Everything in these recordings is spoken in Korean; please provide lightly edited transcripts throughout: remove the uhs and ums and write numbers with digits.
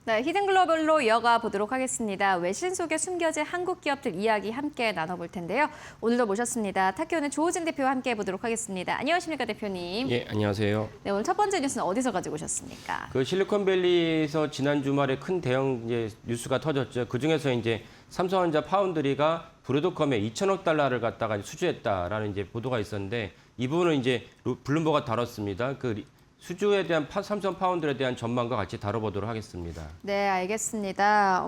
네, 히든글로벌로 이어가 보도록 하겠습니다. 외신 속에 숨겨진 한국 기업들 이야기 함께 나눠볼 텐데요. 오늘도 모셨습니다. 타키오는 조우진 대표와 함께 해보도록 하겠습니다. 안녕하십니까, 대표님? 예, 안녕하세요. 네, 오늘 첫 번째 뉴스는 어디서 가지고 오셨습니까? 그 실리콘밸리에서 지난 주말에 큰 대형 뉴스가 터졌죠. 그 중에서 이제 삼성전자 파운드리가 브로드컴에 2천억 달러를 갖다가 수주했다라는 보도가 있었는데 이 부분은 이제 블룸버그가 다뤘습니다. 그 수주에 대한 삼성 파운드에 대한 전망과 같이 다뤄보도록 하겠습니다. 네, 알겠습니다.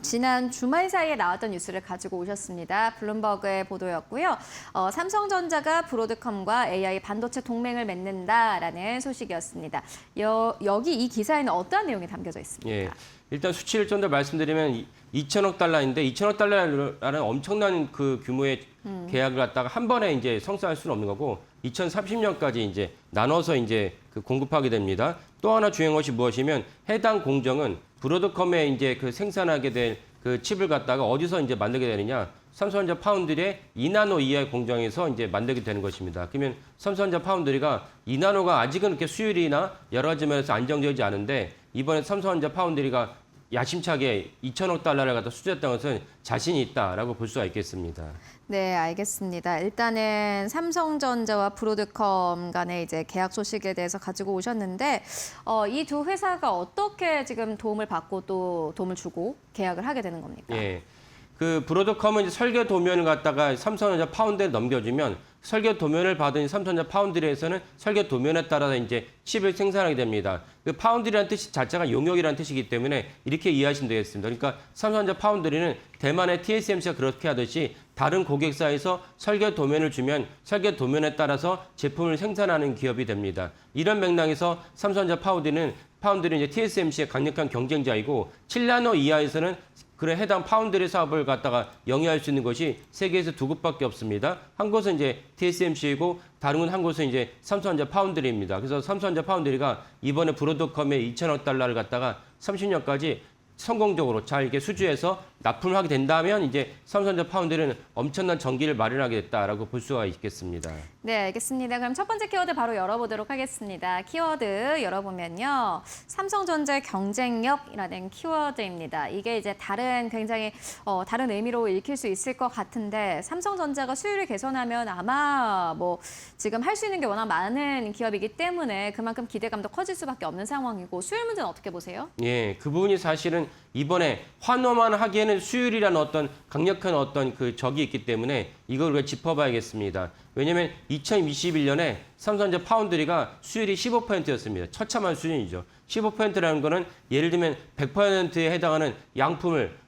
지난 주말 사이에 나왔던 뉴스를 가지고 오셨습니다. 블룸버그의 보도였고요. 삼성전자가 브로드컴과 AI 반도체 동맹을 맺는다라는 소식이었습니다. 여기 이 기사에는 어떠한 내용이 담겨져 있습니까? 예, 일단 수치를 좀 더 말씀드리면 2천억 달러인데 2천억 달러라는 엄청난 그 규모의 계약을 갖다가 한 번에 이제 성사할 수는 없는 거고 2030년까지 이제 나눠서 이제 그 공급하게 됩니다. 또 하나 중요한 것이 무엇이면 해당 공정은 브로드컴에 이제 그 생산하게 될 그 칩을 갖다가 어디서 이제 만들게 되느냐? 삼성전자 파운드리의 2나노 이하의 공정에서 이제 만들게 되는 것입니다. 그러면 삼성전자 파운드리가 2나노가 아직은 이렇게 수율이나 여러 가지 면에서 안정되지 않은데 이번에 삼성전자 파운드리가 야심차게 2천억 달러를 갖다 수주했다는 것은 자신이 있다라고 볼 수가 있겠습니다. 네, 알겠습니다. 일단은 삼성전자와 브로드컴 간의 이제 계약 소식에 대해서 가지고 오셨는데 이 두 회사가 어떻게 지금 도움을 받고 또 도움을 주고 계약을 하게 되는 겁니까? 예. 그 브로드컴은 이제 설계 도면을 갖다가 삼성전자 파운드에 넘겨주면 설계 도면을 받은 삼성전자 파운드리에서는 설계 도면에 따라서 이제 칩을 생산하게 됩니다. 그 파운드리라는 뜻 자체가 용역이라는 뜻이기 때문에 이렇게 이해하시면 되겠습니다. 그러니까 삼성전자 파운드리는 대만의 TSMC가 그렇게 하듯이 다른 고객사에서 설계 도면을 주면 설계 도면에 따라서 제품을 생산하는 기업이 됩니다. 이런 맥락에서 삼성전자 파운드리는 이제 TSMC의 강력한 경쟁자이고 7나노 이하에서는 그런 해당 파운드리 사업을 갖다가 영위할 수 있는 것이 세계에서 두 곳밖에 없습니다. 한 곳은 이제 TSMC이고 다른 한 곳은 이제 삼성전자 파운드리입니다. 그래서 삼성전자 파운드리가 이번에 브로드컴에 2천억 달러를 갖다가 30년까지 성공적으로 잘 이렇게 수주해서 납품을 하게 된다면 이제 삼성전자 파운드리는 엄청난 전기를 마련하게 됐다라고 볼 수가 있겠습니다. 네, 알겠습니다. 그럼 첫 번째 키워드 바로 열어보도록 하겠습니다. 키워드 열어보면요. 삼성전자의 경쟁력이라는 키워드입니다. 이게 이제 굉장히 다른 의미로 읽힐 수 있을 것 같은데 삼성전자가 수율을 개선하면 아마 지금 할 수 있는 게 워낙 많은 기업이기 때문에 그만큼 기대감도 커질 수밖에 없는 상황이고 수율 문제는 어떻게 보세요? 예, 그 부분이 사실은 이번에 환호만 하기에는 수율이라는 어떤 강력한 어떤 그 적이 있기 때문에 이걸 우리가 짚어봐야겠습니다. 왜냐하면 2021년에 삼성전자 파운드리가 수율이 15%였습니다. 처참한 수준이죠. 15%라는 거는 예를 들면 100%에 해당하는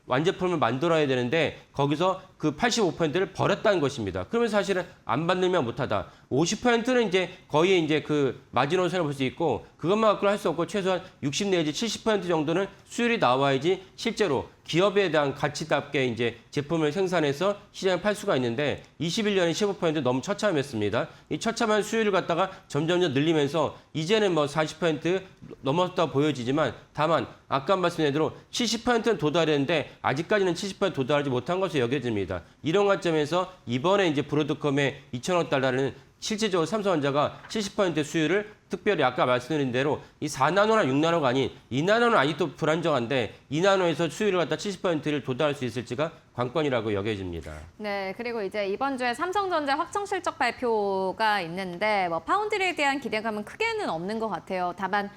완제품을 만들어야 되는데 거기서 그 85%를 버렸다는 것입니다. 그러면 사실은 안 만들면 못하다. 50%는 이제 거의 이제 그 마지노선을 볼 수 있고 그것만 갖고는 할 수 없고 최소한 60 내지 70% 정도는 수율이 나와야지 실제로 기업에 대한 가치답게 이제 제품을 생산해서 시장에 팔 수가 있는데 21년에 15% 너무 처참했습니다. 이 처참한 수율을 갖다가 점점 늘리면서 이제는 40% 넘었다 보여지지만 다만 아까 말씀드린 대로 70%는 도달했는데 아직까지는 70% 도달하지 못한 것으로 여겨집니다. 이런 관점에서 이번에 이제 브로드컴의 2천억 달러는 실질적으로 삼성전자가 70% 수율을 특별히 아까 말씀드린 대로 이 4나노나 6나노가 아닌 2나노는 아직도 불안정한데 2나노에서 수율을 갖다 70%를 도달할 수 있을지가 관건이라고 여겨집니다. 네, 그리고 이제 이번 주에 삼성전자 확정 실적 발표가 있는데 파운드리에 대한 기대감은 크게는 없는 것 같아요. 다만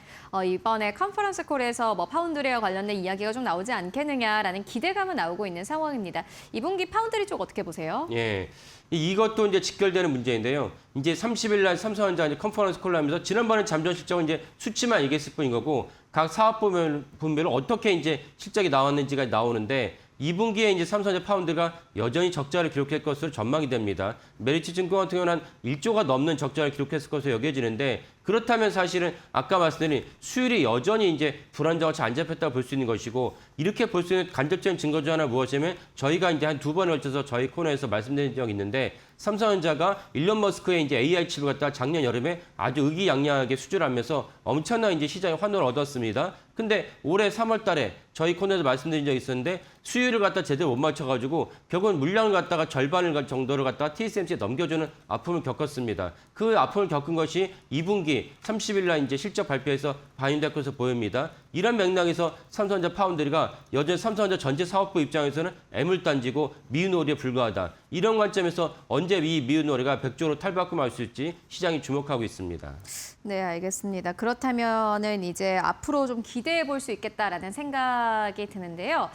이번에 컨퍼런스 콜에서 파운드리와 관련된 이야기가 좀 나오지 않겠느냐라는 기대감은 나오고 있는 상황입니다. 2분기 파운드리 쪽 어떻게 보세요? 예. 이것도 이제 직결되는 문제인데요. 이제 30일 날 삼성전자 이제 컨퍼런스 콜을 하면서 지난번에 잠정 실적은 이제 수치만 얘기했을 뿐인 거고 각 사업 분별로 어떻게 이제 실적이 나왔는지가 나오는데 2분기에 이제 삼성전자 파운드가 여전히 적자를 기록할 것으로 전망이 됩니다. 메리츠 증권 같은 경우는 한 1조가 넘는 적자를 기록했을 것으로 여겨지는데 그렇다면 사실은 아까 말씀드린 수율이 여전히 이제 불안정하고 잘 안 잡혔다고 볼 수 있는 것이고 이렇게 볼 수 있는 간접적인 증거 중 하나 무엇이냐면 저희가 이제 한 2번에 걸쳐서 저희 코너에서 말씀드린 적이 있는데 삼성전자가 일론 머스크의 이제 AI 칩을 갖다가 작년 여름에 아주 의기양양하게 수주를 하면서 엄청난 이제 시장의 환호를 얻었습니다. 근데 올해 3월 달에 저희 코너에서 말씀드린 적이 있었는데 수요일을 갖다 제대로 못 맞춰가지고 결국은 물량을 갖다가 절반을 정도를 갖다가 TSMC에 넘겨주는 아픔을 겪었습니다. 그 아픔을 겪은 것이 2분기 30일 날 이제 실적 발표에서 반영될 것으로 보입니다. 이런 맥락에서 삼성전자 파운드리가 여전히 삼성전자 전체 사업부 입장에서는 애물단지고 미운오리에 불과하다. 이런 관점에서 언제 이 미운오리가 100조로 탈바꿈할 수 있을지 시장이 주목하고 있습니다. 네, 알겠습니다. 그렇다면은 이제 앞으로 좀 기대해 볼 수 있겠다라는 생각이 드는데요.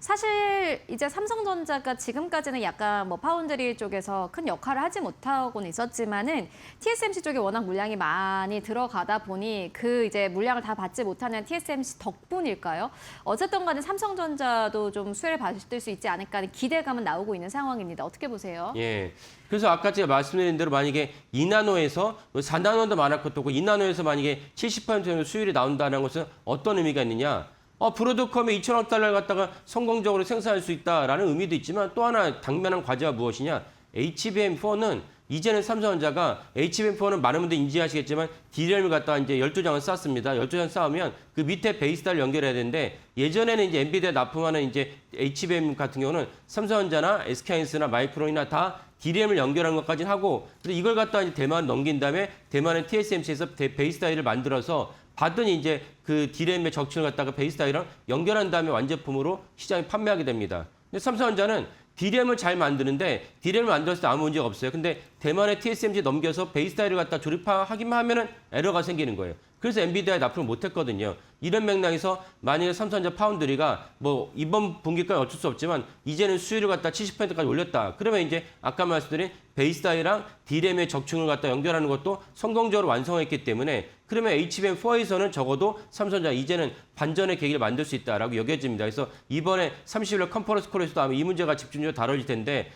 사실 이제 삼성전자가 지금까지는 약간 뭐 파운드리 쪽에서 큰 역할을 하지 못하고는 있었지만은 TSMC 쪽에 워낙 물량이 많이 들어가다 보니 그 이제 물량을 다 받지 못하는 TSMC 덕분일까요? 어쨌든 간에 삼성전자도 좀 수혜를 받을 수 있지 않을까 하는 기대감은 나오고 있는 상황입니다. 어떻게 보세요? 예. 그래서 아까 제가 말씀드린 대로 만약에 2나노에서 4나노도 많을 것도 없고 2나노에서 만약에 70% 정도 수율이 나온다는 것은 어떤 의미가 있느냐? 브로드컴이 2천억 달러를 갖다가 성공적으로 생산할 수 있다라는 의미도 있지만 또 하나 당면한 과제가 무엇이냐? HBM4는 이제는 삼성전자가 HBM4는 많은 분들이 인지하시겠지만 D램을 갖다가 이제 12장을 쌓습니다. 12장 쌓으면 그 밑에 베이스다를 연결해야 되는데 예전에는 이제 엔비디아 납품하는 이제 HBM 같은 경우는 삼성전자나 SK하이닉스나 마이크론이나 다 D램을 연결한 것까지 하고 근데 이걸 갖다가 이제 대만 넘긴 다음에 대만은 TSMC에서 베이스다이를 만들어서 받은 이제 그 D램의 적층을 갖다가 베이스다이랑 연결한 다음에 완제품으로 시장에 판매하게 됩니다. 근데 삼성전자는 D램을 잘 만드는데 D램을 만들었을 때 아무 문제가 없어요. 근데 대만의 TSMC 넘겨서 베이스다이를 갖다 조립하기만 하면은 에러가 생기는 거예요. 그래서 엔비디아에 납품을 못했거든요. 이런 맥락에서 만약에 삼성전자 파운드리가 뭐 이번 분기까지 어쩔 수 없지만 이제는 수율을 갖다 70%까지 올렸다. 그러면 이제 아까 말씀드린 베이스다이랑 D램의 적층을 갖다 연결하는 것도 성공적으로 완성했기 때문에 그러면 HBM4에서는 적어도 삼성전자 이제는 반전의 계기를 만들 수 있다라고 여겨집니다. 그래서 이번에 30일 컨퍼런스 콜에서도 아마 이 문제가 집중적으로 다뤄질 텐데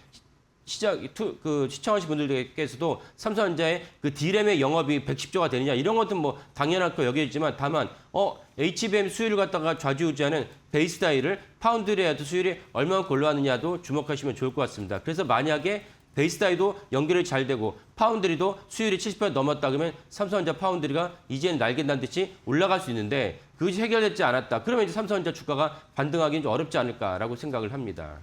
시청하신 분들께서도 삼성전자의 그 D램의 영업이 110조가 되느냐 이런 것은 뭐 당연할 거 여겨지지만 다만 HBM 수율을 갖다가 좌지우지하는 베이스다이를 파운드리아도 수율이 얼마나 올라왔느냐도 주목하시면 좋을 것 같습니다. 그래서 만약에 베이스다이도 연결이 잘 되고 파운드리도 수율이 70% 넘었다 그러면 삼성전자 파운드리가 이제는 날개난 듯이 올라갈 수 있는데 그것이 해결되지 않았다. 그러면 이제 삼성전자 주가가 반등하기는 좀 어렵지 않을까라고 생각을 합니다.